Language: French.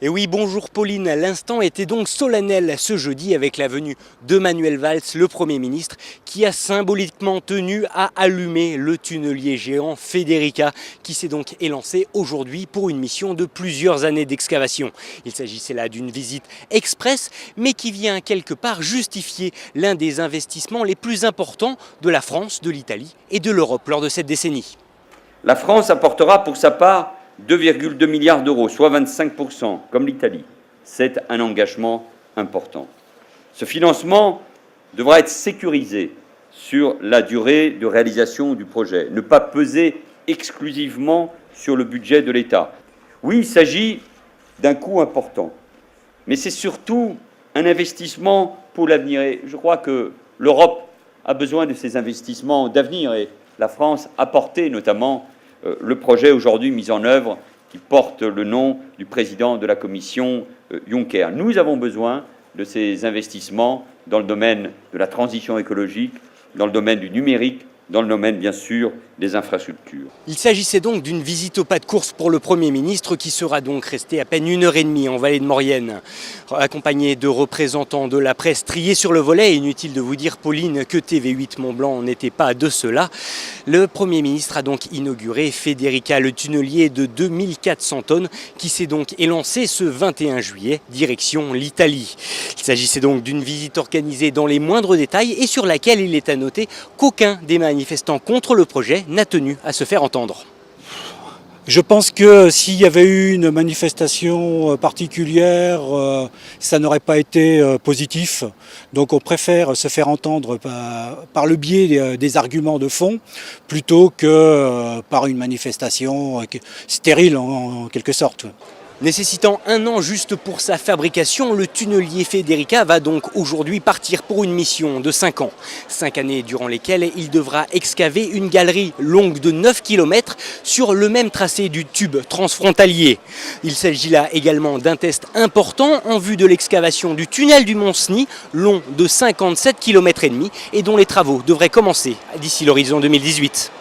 Et oui, bonjour Pauline, l'instant était donc solennel ce jeudi avec la venue de Manuel Valls, le Premier ministre, qui a symboliquement tenu à allumer le tunnelier géant Federica, qui s'est donc élancé aujourd'hui pour une mission de plusieurs années d'excavation. Il s'agissait là d'une visite express, mais qui vient quelque part justifier l'un des investissements les plus importants de la France, de l'Italie et de l'Europe lors de cette décennie. La France apportera pour sa part 2,2 milliards d'euros, soit 25%, comme l'Italie. C'est un engagement important. Ce financement devra être sécurisé sur la durée de réalisation du projet, ne pas peser exclusivement sur le budget de l'État. Oui, il s'agit d'un coût important, mais c'est surtout un investissement pour l'avenir. Et je crois que l'Europe a besoin de ces investissements d'avenir et la France a porté notamment le projet aujourd'hui mis en œuvre qui porte le nom du président de la Commission Juncker. Nous avons besoin de ces investissements dans le domaine de la transition écologique, dans le domaine du numérique, dans le domaine, bien sûr, des infrastructures. Il s'agissait donc d'une visite au pas de course pour le Premier ministre qui sera donc resté à peine 1h30 en Vallée de Maurienne. Accompagné de représentants de la presse triés sur le volet, inutile de vous dire, Pauline, que TV8 Mont-Blanc n'était pas de cela. Le Premier ministre a donc inauguré Federica, le tunnelier de 2400 tonnes qui s'est donc élancé ce 21 juillet, direction l'Italie. Il s'agissait donc d'une visite organisée dans les moindres détails et sur laquelle il est à noter qu'aucun des manifestants contre le projet n'a tenu à se faire entendre. Je pense que s'il y avait eu une manifestation particulière, ça n'aurait pas été positif. Donc on préfère se faire entendre par le biais des arguments de fond plutôt que par une manifestation stérile en quelque sorte. Nécessitant un an juste pour sa fabrication, le tunnelier Federica va donc aujourd'hui partir pour une mission de 5 ans. 5 années durant lesquelles il devra excaver une galerie longue de 9 km sur le même tracé du tube transfrontalier. Il s'agit là également d'un test important en vue de l'excavation du tunnel du Mont-Cenis, long de 57,5 km et dont les travaux devraient commencer d'ici l'horizon 2018.